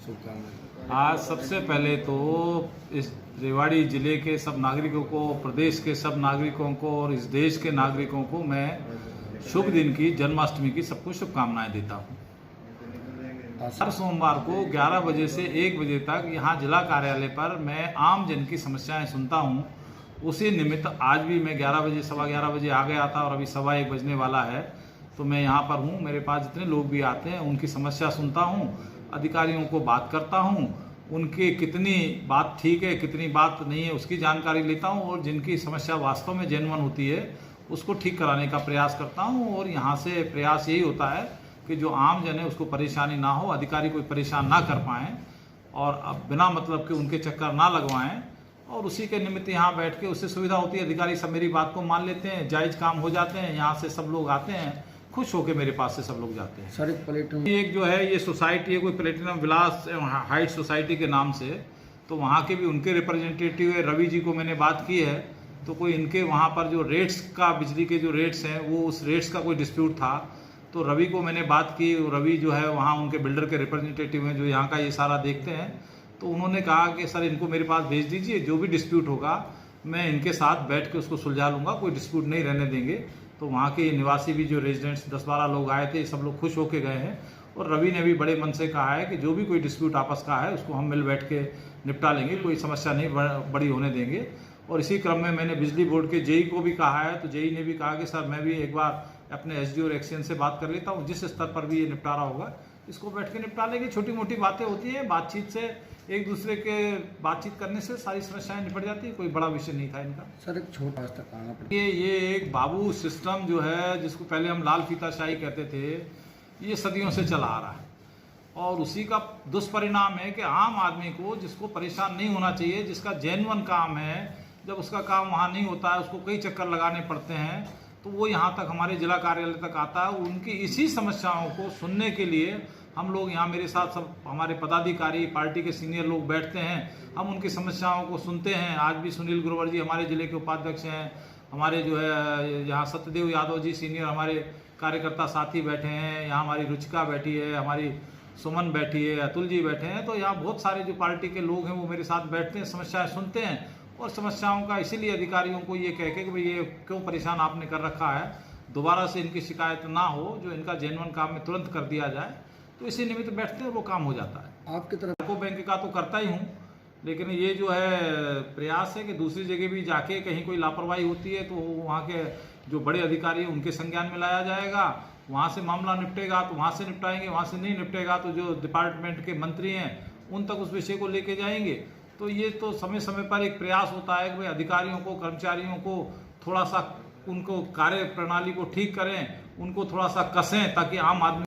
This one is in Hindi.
शुभकामनाएं। आज सबसे पहले तो इस रेवाड़ी ज़िले के सब नागरिकों को, प्रदेश के सब नागरिकों को और इस देश के नागरिकों को मैं शुभ दिन की, जन्माष्टमी की सबको शुभकामनाएं देता हूँ। हर सोमवार को 11 बजे से 1 बजे तक यहाँ जिला कार्यालय पर मैं आम जन की समस्याएं सुनता हूँ। उसी निमित्त आज भी मैं 11 बजे, सवा 11 बजे आ गया था और अभी सवा 1 बजने वाला है, तो मैं यहाँ पर हूँ। मेरे पास जितने लोग भी आते हैं उनकी समस्या सुनता हूँ, अधिकारियों को बात करता हूँ, उनकी कितनी बात ठीक है कितनी बात नहीं है उसकी जानकारी लेता हूँ और जिनकी समस्या वास्तव में जेन्युइन होती है उसको ठीक कराने का प्रयास करता हूँ। और यहाँ से प्रयास यही होता है कि जो आम जन है उसको परेशानी ना हो, अधिकारी कोई परेशान ना कर पाएँ और अब बिना मतलब के उनके चक्कर ना लगवाएं। और उसी के निमित्त यहाँ बैठ के उससे सुविधा होती है, अधिकारी सब मेरी बात को मान लेते हैं, जायज़ काम हो जाते हैं। यहाँ से सब लोग आते हैं, खुश होकर मेरे पास से सब लोग जाते हैं। सर, एक प्लेटिनम एक जो है ये सोसाइटी है, कोई प्लेटिनम विलास हाइट सोसाइटी के नाम से, तो वहाँ के भी उनके रिप्रेजेंटेटिव है, रवि जी को मैंने बात की है। तो कोई इनके वहाँ पर जो रेट्स का, बिजली के जो रेट्स हैं वो उस रेट्स का कोई डिस्प्यूट था, तो रवि को मैंने बात की। रवि जो है वहाँ उनके बिल्डर के रिप्रेजेंटेटिव हैं जो यहाँ का ये सारा देखते हैं। तो उन्होंने कहा कि सर इनको मेरे पास भेज दीजिए, जो भी डिस्प्यूट होगा मैं इनके साथ बैठ के उसको सुलझा लूँगा, कोई डिस्प्यूट नहीं रहने देंगे। तो वहाँ के निवासी भी जो रेजिडेंट्स 10-12 लोग आए थे, सब लोग खुश होके गए हैं। और रवि ने भी बड़े मन से कहा है कि जो भी कोई डिस्प्यूट आपस का है उसको हम मिल बैठ के निपटा लेंगे, कोई समस्या नहीं बड़ी होने देंगे। और इसी क्रम में मैंने बिजली बोर्ड के जेई को भी कहा है, तो जेई ने भी कहा कि सर मैं भी एक बार अपने एसडी और एक्सीएन से बात कर लेता हूँ, जिस स्तर पर भी ये निपटारा होगा इसको बैठ के निपटा लेंगे। छोटी मोटी बातें होती हैं, बातचीत से, एक दूसरे के बातचीत करने से सारी समस्याएं निपट जाती है, कोई बड़ा विषय नहीं था इनका। सर, एक छोटा रास्ता आना पड़ेगा। ये एक बाबू सिस्टम जो है, जिसको पहले हम लाल फीताशाही कहते थे, ये सदियों से चला आ रहा है और उसी का दुष्परिणाम है कि आम आदमी को, जिसको परेशान नहीं होना चाहिए, जिसका जेन्युइन काम है, जब उसका काम वहाँ नहीं होता है, उसको कई चक्कर लगाने पड़ते हैं, तो वो यहाँ तक हमारे जिला कार्यालय तक आता है। उनकी इसी समस्याओं को सुनने के लिए हम लोग यहाँ, मेरे साथ सब हमारे पदाधिकारी, पार्टी के सीनियर लोग बैठते हैं, हम उनकी समस्याओं को सुनते हैं। आज भी सुनील गुरवर जी हमारे ज़िले के उपाध्यक्ष हैं, हमारे जो है यहाँ सत्यदेव यादव जी सीनियर हमारे कार्यकर्ता साथी बैठे हैं, यहाँ हमारी रुचिका बैठी है, हमारी सुमन बैठी है, अतुल जी बैठे हैं। तो यहाँ बहुत सारे जो पार्टी के लोग हैं वो मेरे साथ बैठते हैं, समस्याएँ सुनते हैं और समस्याओं का इसीलिए अधिकारियों को ये कह के कि भाई ये क्यों परेशान आपने कर रखा है, दोबारा से इनकी शिकायत ना हो, जो इनका जेन्युइन काम में तुरंत कर दिया जाए। तो इसी निमित्त बैठते हैं, वो काम हो जाता है। आपकी तरफ को बैंक का तो करता ही हूँ, लेकिन ये जो है प्रयास है कि दूसरी जगह भी जाके कहीं कोई लापरवाही होती है तो वहाँ के जो बड़े अधिकारी हैं उनके संज्ञान में लाया जाएगा, वहाँ से मामला निपटेगा तो वहाँ से निपटाएंगे, वहाँ से नहीं निपटेगा तो जो डिपार्टमेंट के मंत्री हैं उन तक उस विषय को लेके जाएंगे। तो ये तो समय समय पर एक प्रयास होता है कि भाई अधिकारियों को, कर्मचारियों को थोड़ा सा उनको कार्य प्रणाली को ठीक करें, उनको थोड़ा सा कसें ताकि आम आदमी